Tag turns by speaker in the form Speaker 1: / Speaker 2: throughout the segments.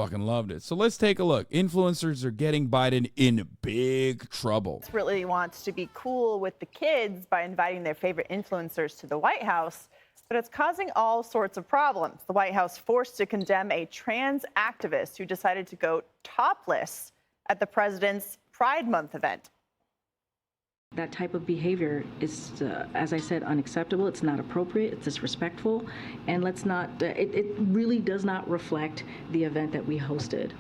Speaker 1: Fucking loved it. So let's take a look. Influencers are getting Biden in big trouble.
Speaker 2: Really wants to be cool with the kids by inviting their favorite influencers to the White House, but it's causing all sorts of problems. The White House forced to condemn a trans activist who decided to go topless at the president's Pride Month event.
Speaker 3: That type of behavior is, as I said, unacceptable. It's not appropriate. It's disrespectful. And let's not, it really does not reflect the event that we hosted.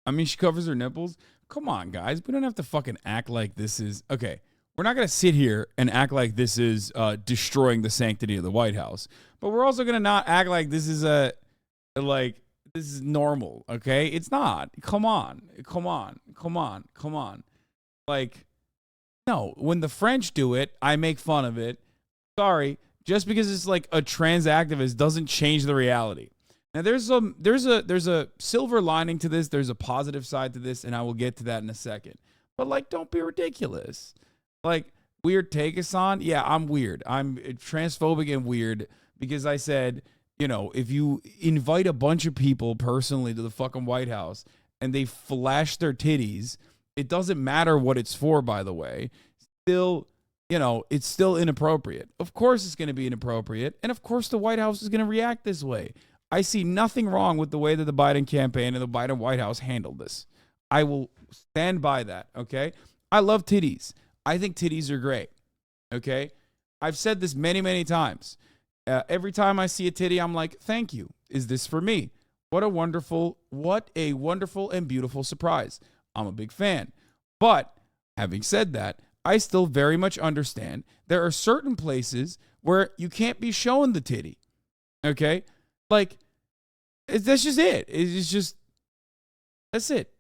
Speaker 1: I mean, she covers her nipples. Come on, guys. We don't have to fucking act like this is, okay, we're not going to sit here and act like this is destroying the sanctity of the White House. But we're also going to not act like this is this is normal, okay? It's not. Come on. Like, no, when the French do it, I make fun of it. Sorry, just because it's like a trans activist doesn't change the reality. Now there's a silver lining to this. There's a positive side to this, and I will get to that in a second. But like, don't be ridiculous. Like, weird take, Hasan. Yeah, I'm weird. I'm transphobic and weird because I said, you know, if you invite a bunch of people personally to the fucking White House and they flash their titties, it doesn't matter what it's for, by the way. Still, you know, it's still inappropriate. Of course it's going to be inappropriate. And of course the White House is going to react this way. I see nothing wrong with the way that the Biden campaign and the Biden White House handled this. I will stand by that, okay? I love titties. I think titties are great, okay? I've said this many, many times. Every time I see a titty, I'm like, thank you. Is this for me? What a wonderful and beautiful surprise. I'm a big fan. But having said that, I still very much understand there are certain places where you can't be showing the titty. Okay? Like, that's just it. It's just, that's it.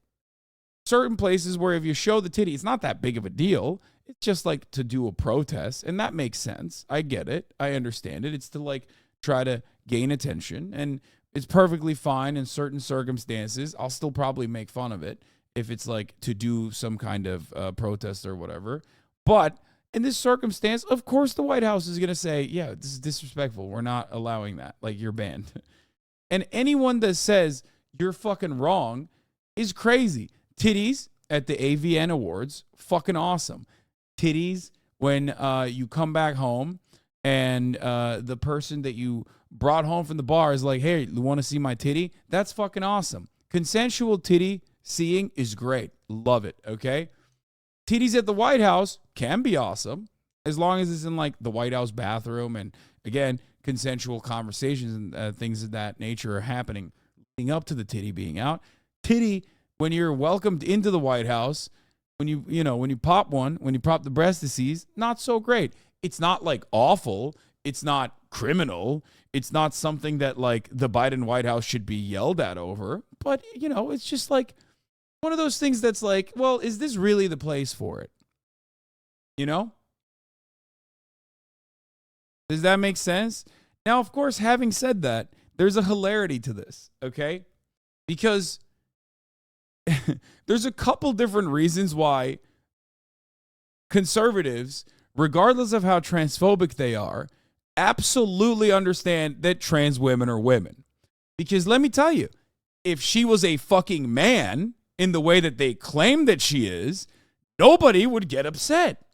Speaker 1: Certain places where if you show the titty, it's not that big of a deal. It's just like to do a protest, and that makes sense. I get it. I understand it. It's to like try to gain attention, and it's perfectly fine in certain circumstances. I'll still probably make fun of it if it's like to do some kind of protest or whatever. But in this circumstance, of course, the White House is going to say, yeah, this is disrespectful. We're not allowing that. Like, you're banned. And anyone that says you're fucking wrong is crazy. Titties at the AVN Awards, fucking awesome. Titties when you come back home and the person that you brought home from the bar is like, hey, you want to see my titty? That's fucking awesome. Consensual titty seeing is great. Love it, okay? Titties at the White House can be awesome as long as it's in like the White House bathroom, and again, consensual conversations and things of that nature are happening leading up to the titty being out. Titty when you're welcomed into the White House, when you pop one, when you pop the breast disease, not so great. It's not like awful. It's not criminal. It's not something that like the Biden White House should be yelled at over. But, you know, it's just like one of those things that's like, well, is this really the place for it? You know? Does that make sense? Now, of course, having said that, there's a hilarity to this, okay? Because there's a couple different reasons why conservatives, regardless of how transphobic they are, absolutely understand that trans women are women. Because let me tell you, if she was a fucking man in the way that they claim that she is, nobody would get upset.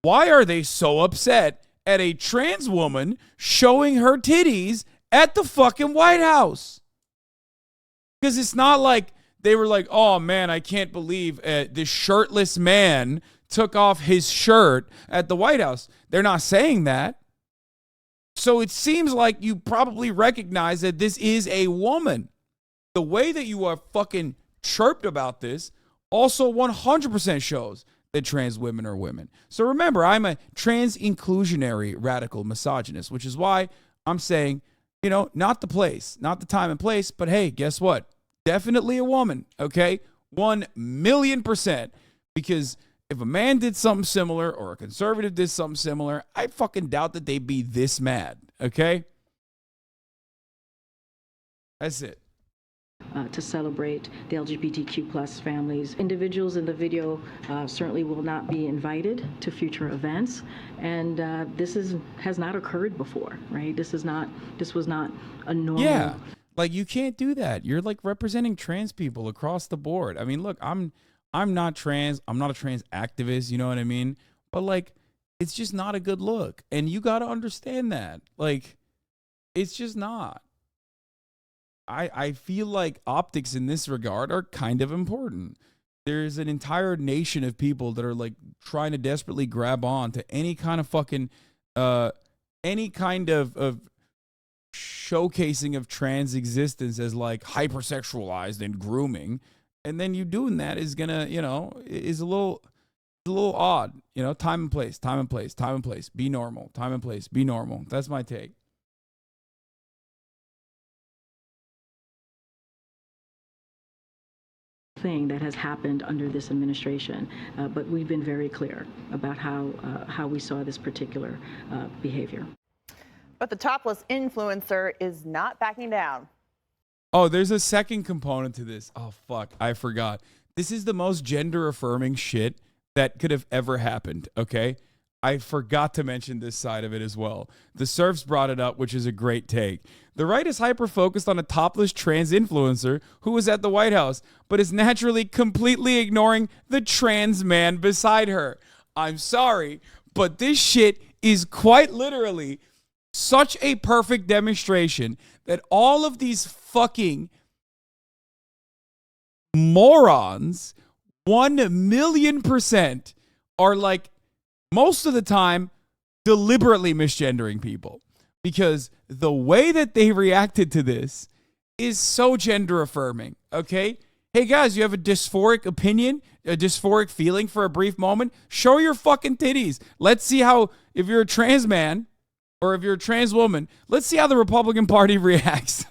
Speaker 1: Why are they so upset at a trans woman showing her titties at the fucking White House? Because it's not like they were like, oh man, I can't believe this shirtless man took off his shirt at the White House. They're not saying that. So it seems like you probably recognize that this is a woman. The way that you are fucking chirped about this also 100% shows that trans women are women. So remember, I'm a trans inclusionary radical misogynist, which is why I'm saying, you know, not the place, not the time and place, but hey, guess what? Definitely a woman, okay? 1,000,000%. Because if a man did something similar or a conservative did something similar, I fucking doubt that they'd be this mad, okay? That's it.
Speaker 3: To celebrate the LGBTQ plus families. Individuals in the video certainly will not be invited to future events, and this has not occurred before, right? This was not a normal.
Speaker 1: Yeah, Like, you can't do that. You're like representing trans people across the board. I mean, look, I'm not trans. I'm not a trans activist, you know what I mean? But like, it's just not a good look. And you got to understand that. Like, it's just not. I feel like optics in this regard are kind of important. There's an entire nation of people that are like trying to desperately grab on to any kind of fucking any kind of showcasing of trans existence as like hypersexualized and grooming. And then you doing that is gonna, is a little odd. Time and place, time and place, time and place. Be normal. Time and place, be normal. That's my take.
Speaker 3: Thing that has happened under this administration, but we've been very clear about how we saw this particular behavior.
Speaker 2: But the topless influencer is not backing down.
Speaker 1: Oh, there's a second component to this. Oh, fuck. I forgot. This is the most gender affirming shit that could have ever happened. Okay. I forgot to mention this side of it as well. The Surfs brought it up, which is a great take. The right is hyper-focused on a topless trans influencer who was at the White House, but is naturally completely ignoring the trans man beside her. I'm sorry, but this shit is quite literally such a perfect demonstration that all of these fucking morons, 1,000,000%, are like, most of the time, deliberately misgendering people, because the way that they reacted to this is so gender affirming. Okay. Hey guys, you have a dysphoric opinion, a dysphoric feeling for a brief moment. Show your fucking titties. Let's see how, if you're a trans man or if you're a trans woman, let's see how the Republican Party reacts.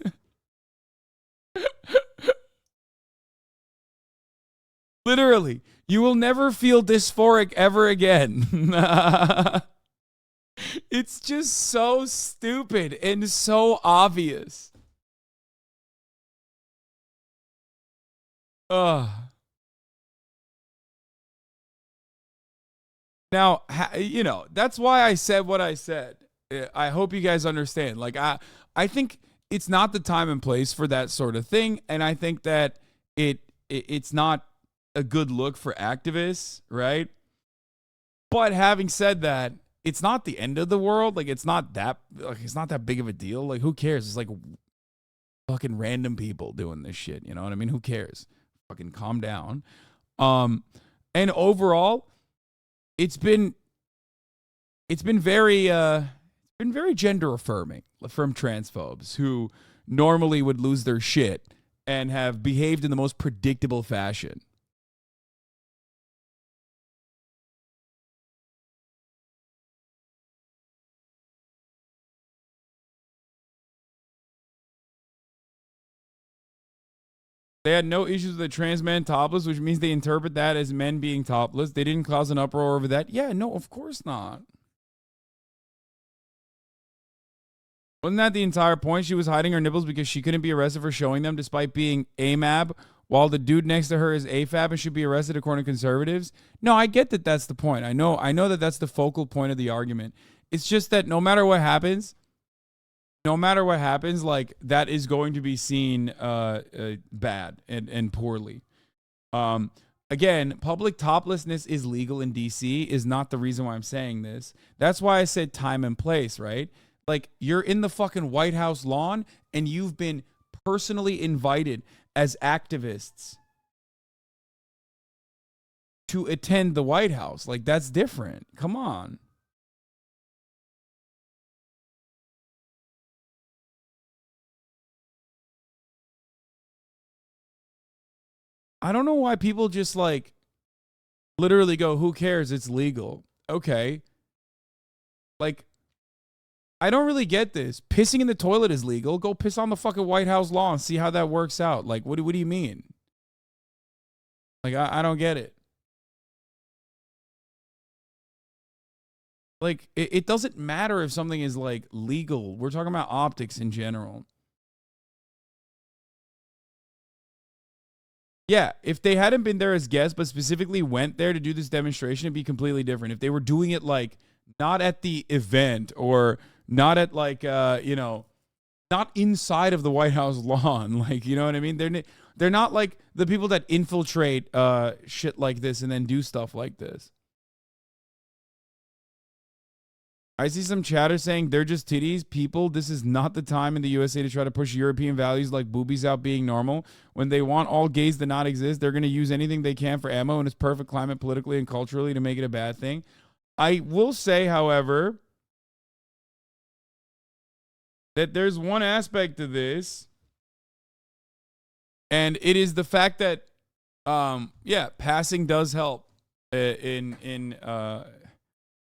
Speaker 1: Literally, you will never feel dysphoric ever again. It's just so stupid and so obvious. Now, that's why I said what I said. I hope you guys understand. Like, I think it's not the time and place for that sort of thing, and I think that it's not a good look for activists, right? But having said that, it's not the end of the world. Like, it's not that big of a deal. Like, who cares? It's like fucking random people doing this shit. You know what I mean? Who cares? Fucking calm down. And overall, it's been very gender affirming from transphobes who normally would lose their shit and have behaved in the most predictable fashion. They had no issues with a trans man topless, which means they interpret that as men being topless. They didn't cause an uproar over that. Yeah, no, of course not. Wasn't that the entire point? She was hiding her nipples because she couldn't be arrested for showing them despite being AMAB, while the dude next to her is AFAB and should be arrested according to conservatives? No, I get that that's the point. I know that that's the focal point of the argument. It's just that no matter what happens, like, that is going to be seen bad and poorly. Again, public toplessness is legal in DC, is not the reason why I'm saying this. That's why I said time and place, right? Like, you're in the fucking White House lawn and you've been personally invited as activists to attend the White House. Like, that's different. Come on. I don't know why people just like literally go, who cares? It's legal. Okay. Like, I don't really get this. Pissing in the toilet is legal. Go piss on the fucking White House lawn. See how that works out. Like, what do you mean? Like, I don't get it. Like, it doesn't matter if something is like legal. We're talking about optics in general. Yeah, if they hadn't been there as guests, but specifically went there to do this demonstration, it'd be completely different. If they were doing it like not at the event or not at like, not inside of the White House lawn. Like, you know what I mean? They're not like the people that infiltrate shit like this and then do stuff like this. I see some chatter saying they're just titties. People, this is not the time in the USA to try to push European values like boobies out being normal. When they want all gays to not exist, they're going to use anything they can for ammo in its perfect climate politically and culturally to make it a bad thing. I will say, however, that there's one aspect to this, and it is the fact that, passing does help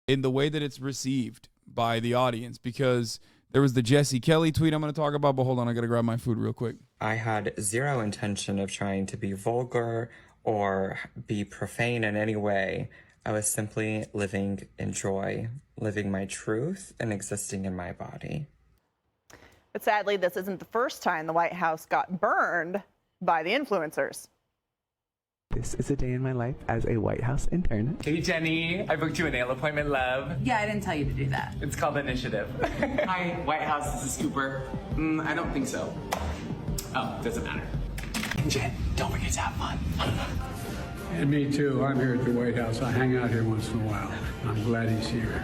Speaker 1: in the way that it's received by the audience, because there was the Jesse Kelly tweet I'm going to talk about, but hold on, I got to grab my food real quick.
Speaker 4: I had zero intention of trying to be vulgar or be profane in any way. I was simply living in joy, living my truth, and existing in my body.
Speaker 2: But sadly, this isn't the first time the White House got burned by the influencers.
Speaker 5: This is a day in my life as a White House intern.
Speaker 6: Hey, Jenny. I booked you a nail appointment, love.
Speaker 7: Yeah, I didn't tell you to do that.
Speaker 6: It's called Initiative. Hi, White House. This is Cooper. I don't think so. Oh, doesn't matter. Jen, don't forget to have fun.
Speaker 8: And me too. I'm here at the White House. I hang out here once in a while. I'm glad he's here.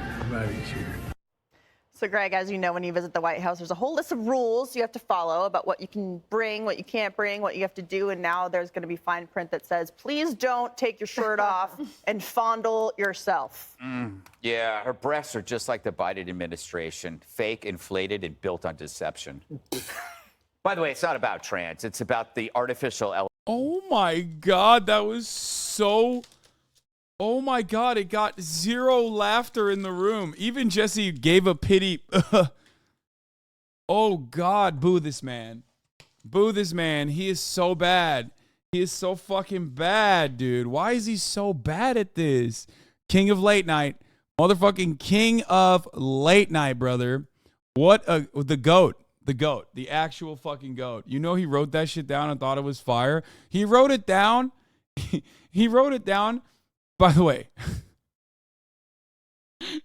Speaker 2: So, Greg, as you know, when you visit the White House, there's a whole list of rules you have to follow about what you can bring, what you can't bring, what you have to do. And now there's going to be fine print that says, please don't take your shirt off and fondle yourself.
Speaker 9: Yeah, her breasts are just like the Biden administration, fake, inflated, and built on deception. By the way, it's not about trans. It's about the artificial.
Speaker 1: Oh, my God. That was so... Oh my God, it got zero laughter in the room. Even Jesse gave a pity. Oh God, boo this man. Boo this man. He is so bad. He is so fucking bad, dude. Why is he so bad at this? King of late night. Motherfucking king of late night, brother. The GOAT. The GOAT. The actual fucking GOAT. You know he wrote that shit down and thought it was fire. He wrote it down. He wrote it down. By the way,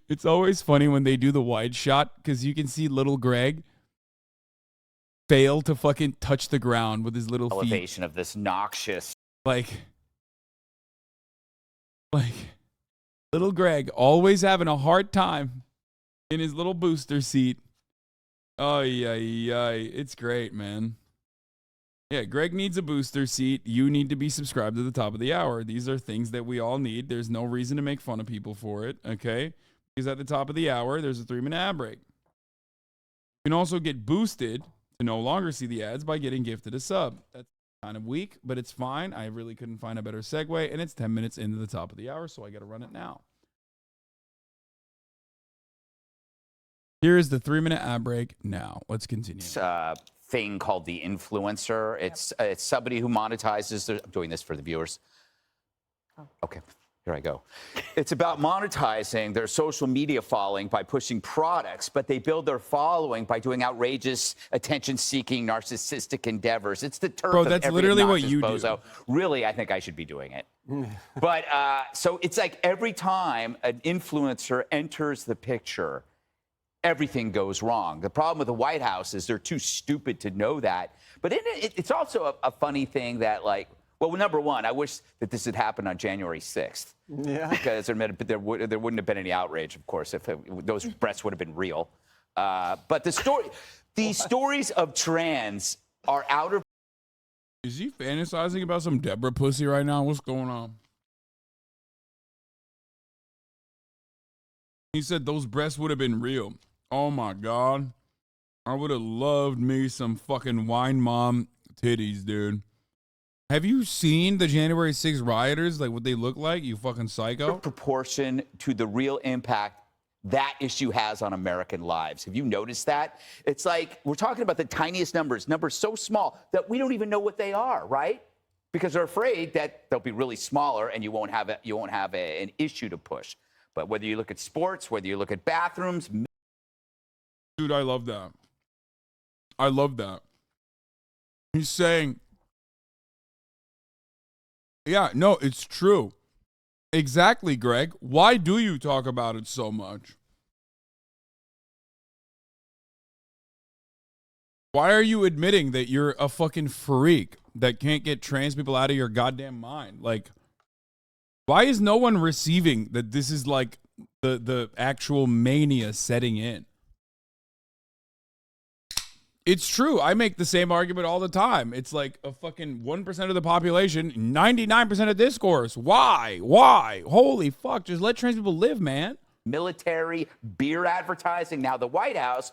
Speaker 1: it's always funny when they do the wide shot because you can see little Greg fail to fucking touch the ground with his little feet.
Speaker 9: Elevation of this noxious.
Speaker 1: Like little Greg always having a hard time in his little booster seat. Oh, yeah. It's great, man. Yeah, Greg needs a booster seat. You need to be subscribed to the top of the hour. These are things that we all need. There's no reason to make fun of people for it, okay? Because at the top of the hour, there's a 3-minute ad break. You can also get boosted to no longer see the ads by getting gifted a sub. That's kind of weak, but it's fine. I really couldn't find a better segue, and it's 10 minutes into the top of the hour, so I got to run it now. Here is the 3-minute ad break now. Let's continue.
Speaker 9: Thing called the influencer. It's somebody who monetizes. I'm doing this for the viewers. Okay, here I go. It's about monetizing their social media following by pushing products, but they build their following by doing outrageous, attention-seeking, narcissistic endeavors. It's the turf
Speaker 1: Bro,
Speaker 9: of
Speaker 1: that's
Speaker 9: every
Speaker 1: literally what
Speaker 9: obnoxious
Speaker 1: you
Speaker 9: bozo.
Speaker 1: do.
Speaker 9: Really, I think I should be doing it. But so it's like every time an influencer enters the picture, everything goes wrong. The problem with the White House is they're too stupid to know that. But it's also a funny thing that, like, well, number one, I wish that this had happened on January 6th. Yeah. Because there wouldn't have been any outrage, of course, if those breasts would have been real. But these stories of trans are out of...
Speaker 1: Is he fantasizing about some Deborah pussy right now? What's going on? He said those breasts would have been real. Oh my God. I would have loved me some fucking wine mom titties, dude. Have you seen the January 6th rioters? Like what they look like? You fucking psycho.
Speaker 9: Proportion to the real impact that issue has on American lives. Have you noticed that? It's like we're talking about the tiniest numbers so small that we don't even know what they are, right? Because they're afraid that they'll be really smaller and you won't have an issue to push. But whether you look at sports, whether you look at bathrooms.
Speaker 1: Dude, I love that. I love that. He's saying, yeah, no, it's true. Exactly, Greg. Why do you talk about it so much? Why are you admitting that you're a fucking freak that can't get trans people out of your goddamn mind? Like, why is no one receiving that this is like the actual mania setting in? It's true. I make the same argument all the time. It's like a fucking 1% of the population, 99% of discourse. Why? Why? Holy fuck. Just let trans people live, man.
Speaker 9: Military, beer advertising. Now, the White House,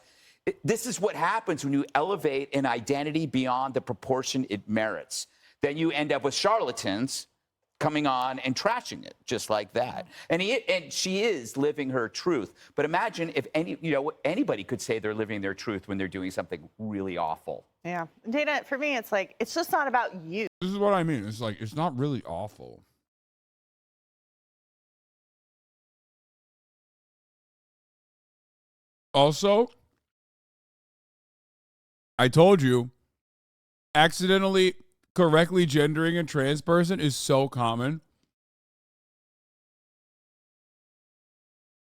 Speaker 9: this is what happens when you elevate an identity beyond the proportion it merits. Then you end up with charlatans coming on and trashing it just like that. And she is living her truth. But imagine if anybody could say they're living their truth when they're doing something really awful.
Speaker 2: Yeah. Dana, for me, it's like, it's just not about you.
Speaker 1: This is what I mean. It's like, it's not really awful. Also, I told you, accidentally correctly gendering a trans person is so common.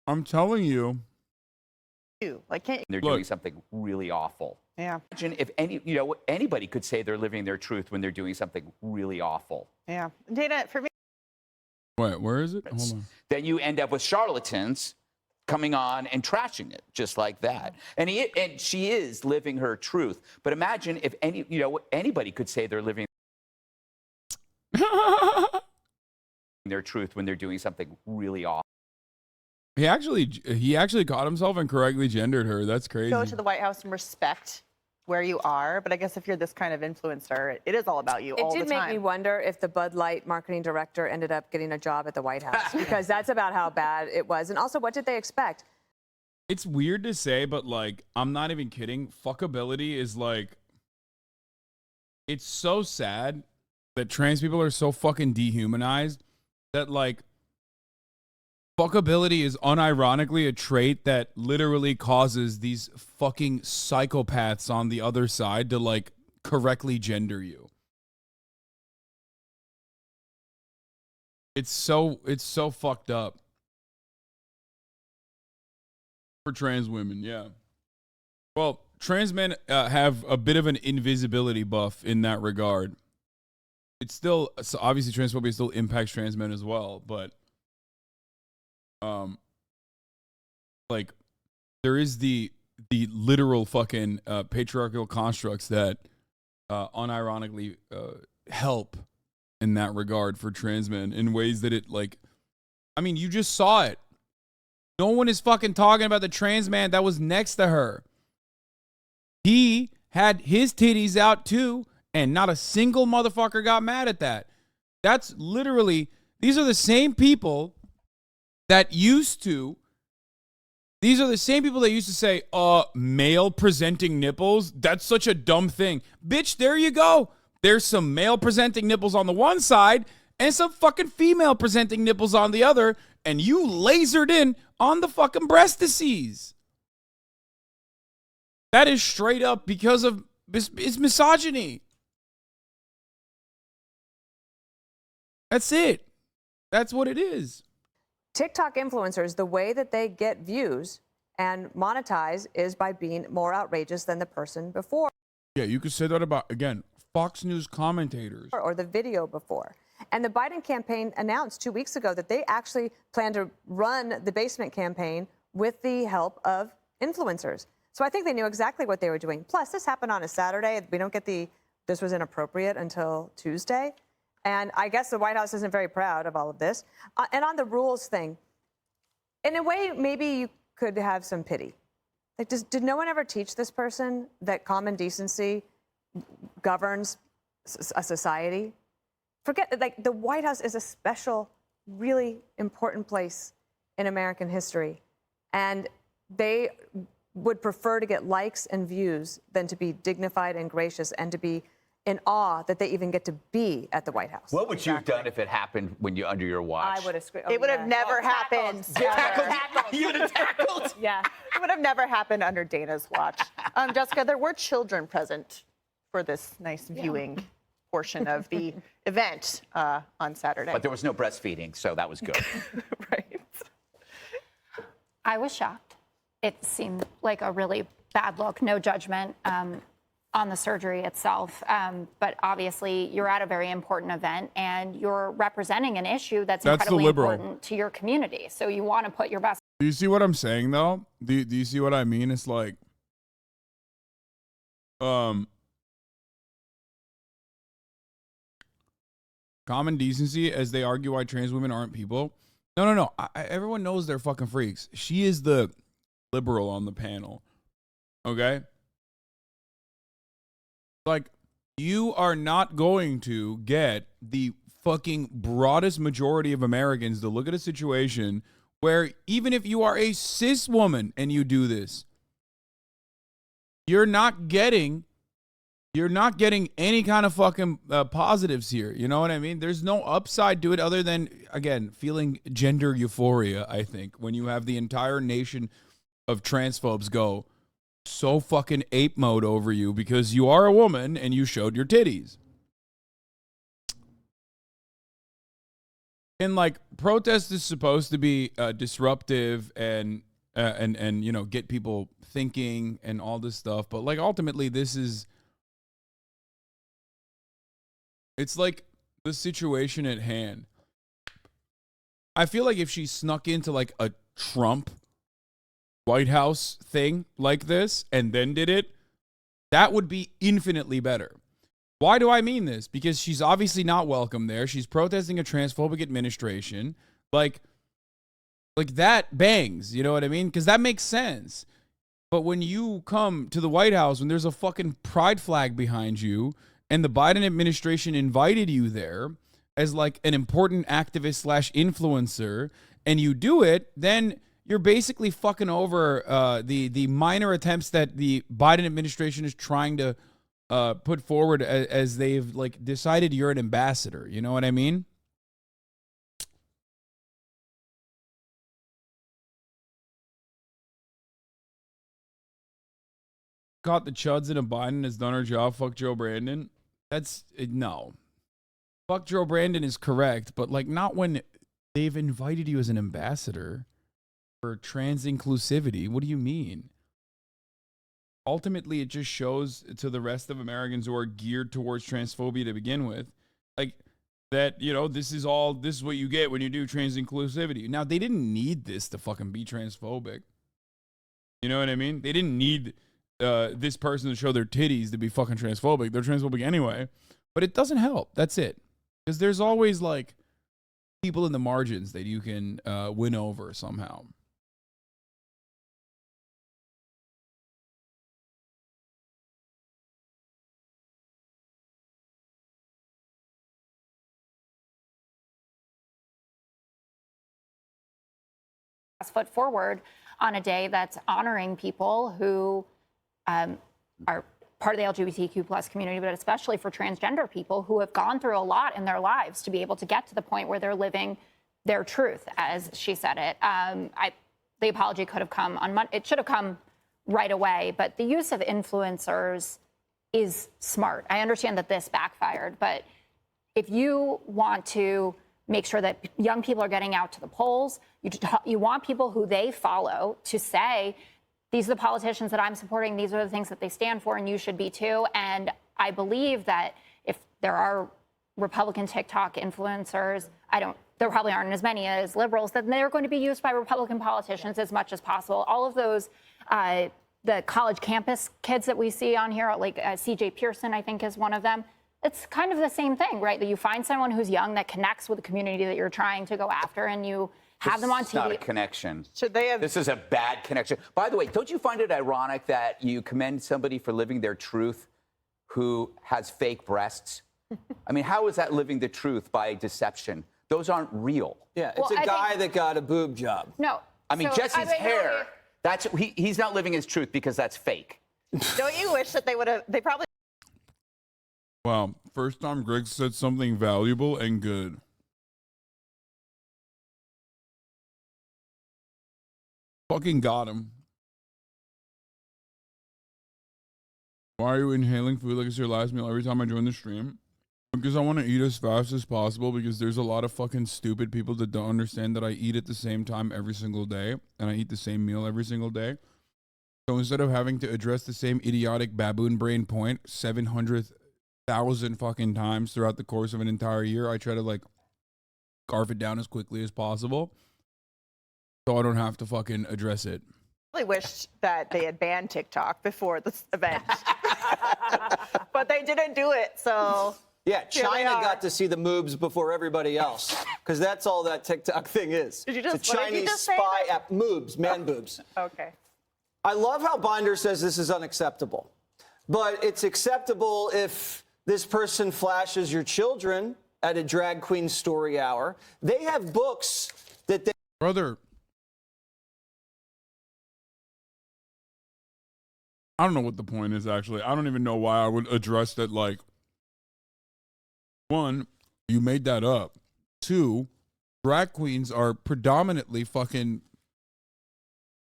Speaker 1: I'm telling you.
Speaker 2: Like, can't
Speaker 9: They're doing something really awful.
Speaker 2: Yeah.
Speaker 9: Imagine if anybody could say they're living their truth when they're doing something really awful.
Speaker 2: Yeah. Dana, for me.
Speaker 1: Wait, where is it? Hold on.
Speaker 9: Then you end up with charlatans coming on and trashing it just like that. And she is living her truth. But imagine if anybody could say they're living their truth when they're doing something really awful.
Speaker 1: He actually caught himself and correctly gendered her. That's crazy.
Speaker 2: Go to the White House and respect where you are. But I guess if you're this kind of influencer, it is all about you all the time.
Speaker 7: It did make me wonder if the Bud Light marketing director ended up getting a job at the White House, because that's about how bad it was. And also, what did they expect?
Speaker 1: It's weird to say, but like, I'm not even kidding. Fuckability is like, it's so sad that trans people are so fucking dehumanized that like, fuckability is unironically a trait that literally causes these fucking psychopaths on the other side to like correctly gender you. It's so fucked up for trans women. Yeah. Well, trans men have a bit of an invisibility buff in that regard. It's still, so obviously transphobia still impacts trans men as well, but like there is the literal fucking patriarchal constructs that unironically help in that regard for trans men in ways that it like, I mean, you just saw it. No one is fucking talking about the trans man that was next to her. He had his titties out too, and not a single motherfucker got mad at that. That's literally, these are the same people that used to say, male presenting nipples, that's such a dumb thing. Bitch, there you go. There's some male presenting nipples on the one side and some fucking female presenting nipples on the other, and you lasered in on the fucking breast disease. That is straight up because of it's misogyny. That's it. That's what it is.
Speaker 7: TikTok influencers, the way that they get views and monetize is by being more outrageous than the person before.
Speaker 1: Yeah, you could say that about, again, Fox News commentators.
Speaker 7: Or the video before. And the Biden campaign announced 2 weeks ago that they actually plan to run the basement campaign with the help of influencers. So I think they knew exactly what they were doing. Plus, this happened on a Saturday. We don't get this was inappropriate until Tuesday. And I guess the White House isn't very proud of all of this. And on the rules thing, in a way, maybe you could have some pity. Like, did no one ever teach this person that common decency governs a society? Forget, like, the White House is a special, really important place in American history. And they would prefer to get likes and views than to be dignified and gracious and to be in awe that they even get to be at the White House.
Speaker 9: What would you have done if it happened under your watch?
Speaker 7: I would have screamed.
Speaker 2: It would have never happened.
Speaker 9: You would have tackled?
Speaker 7: Yeah.
Speaker 2: It would have never happened under Dana's watch. Jessica, there were children present for this nice viewing portion of the event on Saturday.
Speaker 9: But there was no breastfeeding, so that was good.
Speaker 2: Right.
Speaker 10: I was shocked. It seemed like a really bad look. No judgment. on the surgery itself. But obviously, you're at a very important event and you're representing an issue that's incredibly important to your community. So you want to put your best.
Speaker 1: Do you see what I'm saying, though? Do you see what I mean? It's like, common decency as they argue why trans women aren't people. No. Everyone knows they're fucking freaks. She is the liberal on the panel. Okay? Like, you are not going to get the fucking broadest majority of Americans to look at a situation where even if you are a cis woman and you do this, you're not getting any kind of fucking positives here. You know what I mean? There's no upside to it other than, again, feeling gender euphoria, I think, when you have the entire nation of transphobes go so fucking ape mode over you because you are a woman and you showed your titties. And like, protest is supposed to be disruptive and you know, get people thinking and all this stuff, but like, ultimately it's like the situation at hand. I feel like if she snuck into like a Trump White House thing like this and then did it, that would be infinitely better. Why do I mean this? Because she's obviously not welcome there. She's protesting a transphobic administration. Like that bangs, you know what I mean? Because that makes sense. But when you come to the White House, when there's a fucking pride flag behind you, and the Biden administration invited you there as like an important activist / influencer, and you do it, then you're basically fucking over the minor attempts that the Biden administration is trying to put forward as they've like decided you're an ambassador. You know what I mean? Caught the chuds in a Biden has done her job. Fuck Joe Brandon. That's no. Fuck Joe Brandon is correct, but like not when they've invited you as an ambassador for trans inclusivity. What do you mean? Ultimately, it just shows to the rest of Americans who are geared towards transphobia to begin with, like that, you know, this is what you get when you do trans inclusivity. Now, they didn't need this to fucking be transphobic. You know what I mean? They didn't need this person to show their titties to be fucking transphobic. They're transphobic anyway, but it doesn't help. That's it. Because there's always like people in the margins that you can win over somehow.
Speaker 10: Foot forward on a day that's honoring people who are part of the LGBTQ plus community, but especially for transgender people who have gone through a lot in their lives to be able to get to the point where they're living their truth, as she said it. The apology could have come on Monday. It should have come right away, but the use of influencers is smart. I understand that this backfired, but if you want to make sure that young people are getting out to the polls, you want people who they follow to say, these are the politicians that I'm supporting, these are the things that they stand for, and you should be too. And I believe that if there are Republican TikTok influencers, there probably aren't as many as liberals, then they're going to be used by Republican politicians as much as possible. All of those, the college campus kids that we see on here, like CJ Pearson, I think is one of them. It's kind of the same thing, right? That you find someone who's young that connects with the community that you're trying to go after, and you have them on TV.
Speaker 9: It's not a connection.
Speaker 2: Should they have?
Speaker 9: This is a bad connection. By the way, don't you find it ironic that you commend somebody for living their truth who has fake breasts? I mean, how is that living the truth by deception? Those aren't real.
Speaker 11: Yeah, it's a guy that got a boob job.
Speaker 10: No.
Speaker 9: I mean, Jesse's hair, he's not living his truth because that's fake.
Speaker 2: Don't you wish that they probably.
Speaker 1: Wow. First time Greg said something valuable and good. Fucking got him. Why are you inhaling food like it's your last meal every time I join the stream? Because I want to eat as fast as possible, because there's a lot of fucking stupid people that don't understand that I eat at the same time every single day and I eat the same meal every single day. So instead of having to address the same idiotic baboon brain point 700,000 fucking times throughout the course of an entire year, I try to like carve it down as quickly as possible so I don't have to fucking address it.
Speaker 2: I really wished that they had banned TikTok before this event, but they didn't do it. So
Speaker 11: yeah, China got to see the moobs before everybody else, because that's all that TikTok thing is.
Speaker 2: Did you just,
Speaker 11: it's a Chinese spy app, moobs, man boobs.
Speaker 2: Okay.
Speaker 11: I love how Binder says this is unacceptable, but it's acceptable if this person flashes your children at a drag queen story hour. They have books that they...
Speaker 1: Brother, I don't know what the point is, actually. I don't even know why I would address that, like, one, you made that up. Two, drag queens are predominantly fucking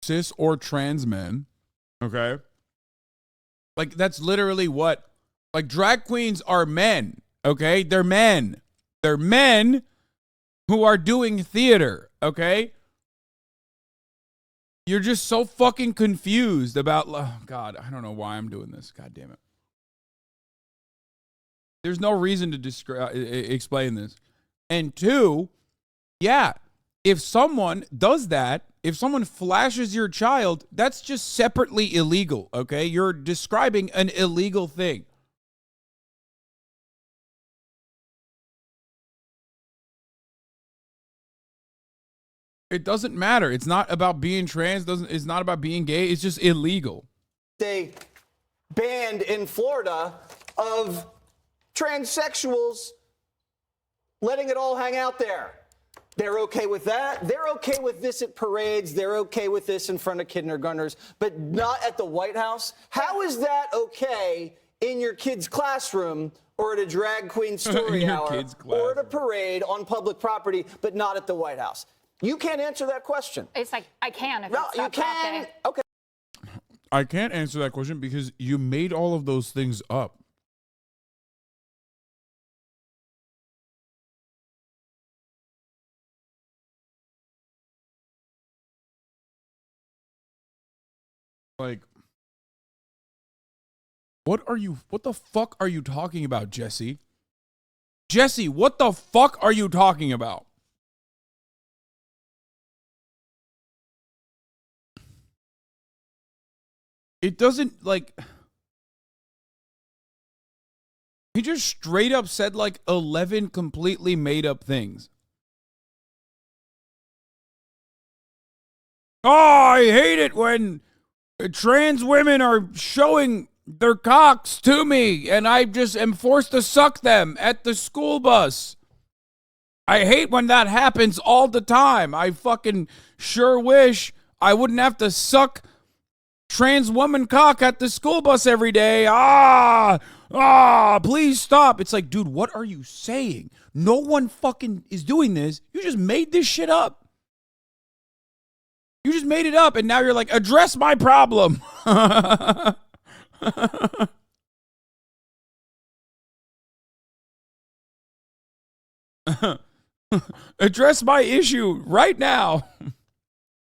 Speaker 1: cis or trans men, okay? Like, that's literally what, like, drag queens are men, okay? They're men. They're men who are doing theater, okay? You're just so fucking confused about, oh God, I don't know why I'm doing this. God damn it. There's no reason to explain this. And two, yeah, if someone does that, if someone flashes your child, that's just separately illegal, okay? You're describing an illegal thing. It doesn't matter. It's not about being trans. It's not about being gay. It's just illegal.
Speaker 11: They banned in Florida of transsexuals letting it all hang out there. They're okay with that. They're okay with this at parades. They're okay with this in front of kindergartners, but not at the White House. How is that okay in your kid's classroom or at a drag queen story hour or at a parade on public property, but not at the White House? You can't answer that question.
Speaker 10: It's like, I can if
Speaker 11: no,
Speaker 10: it's
Speaker 11: you can. Okay.
Speaker 1: I can't answer that question because you made all of those things up. Like, what the fuck are you talking about, Jesse? Jesse, what the fuck are you talking about? It doesn't, like, he just straight up said like 11 completely made up things. Oh, I hate it when trans women are showing their cocks to me and I just am forced to suck them at the school bus. I hate when that happens all the time. I fucking sure wish I wouldn't have to suck trans woman cock at the school bus every day. Please stop. It's like, dude, what are you saying? No one fucking is doing this. You just made this shit up. You just made it up, and now you're like, address my problem. Address my issue right now.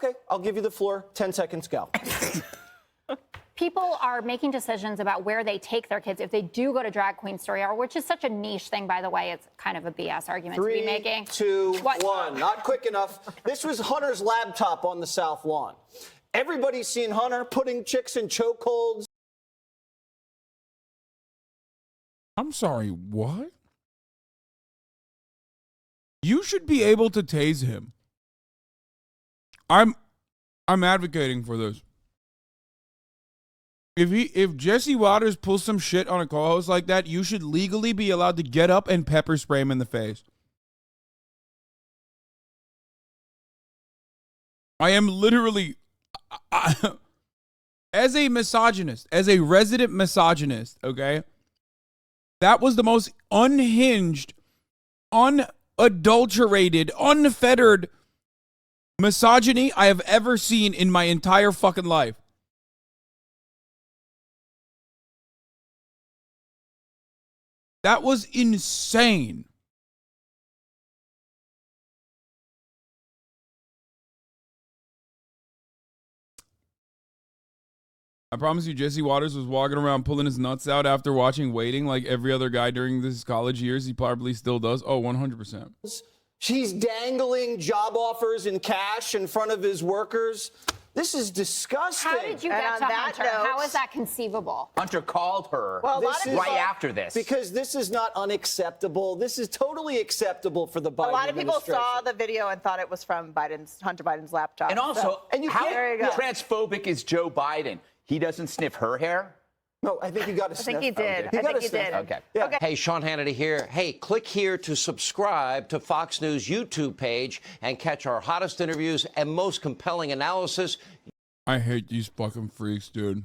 Speaker 11: Okay, I'll give you the floor. 10 seconds, go.
Speaker 10: People are making decisions about where they take their kids if they do go to drag queen story hour, which is such a niche thing, by the way. It's kind of a BS argument to be making.
Speaker 11: 3, 2, 1. Not quick enough. This was Hunter's laptop on the South Lawn. Everybody's seen Hunter putting chicks in chokeholds.
Speaker 1: I'm sorry, what? You should be able to tase him. I'm advocating for this. If Jesse Waters pulls some shit on a co-host like that, you should legally be allowed to get up and pepper spray him in the face. I am literally, as a misogynist, as a resident misogynist, okay, that was the most unhinged, unadulterated, unfettered misogyny I have ever seen in my entire fucking life. That was insane. I promise you, Jesse Waters was walking around pulling his nuts out after watching Waiting like every other guy during his college years. He probably still does. Oh, 100%.
Speaker 11: She's dangling job offers in cash in front of his workers. This is disgusting.
Speaker 10: How did you get to Hunter? How is that conceivable?
Speaker 9: Hunter called her right after this.
Speaker 11: Because this is not unacceptable. This is totally acceptable for the Biden
Speaker 2: A lot of people
Speaker 11: administration.
Speaker 2: saw the video and thought it was from Hunter Biden's laptop.
Speaker 9: And also, how
Speaker 2: there you go.
Speaker 9: transphobic is Joe Biden? He doesn't sniff her hair?
Speaker 11: No, I think he got a sniff.
Speaker 2: I think he did.
Speaker 11: He
Speaker 2: I
Speaker 11: got
Speaker 2: think
Speaker 11: a
Speaker 2: he
Speaker 11: sniff.
Speaker 2: did.
Speaker 9: Okay.
Speaker 11: Yeah.
Speaker 2: Okay.
Speaker 12: Hey, Sean Hannity here. Hey, click here to subscribe to Fox News YouTube page and catch our hottest interviews and most compelling analysis.
Speaker 1: I hate these fucking freaks, dude.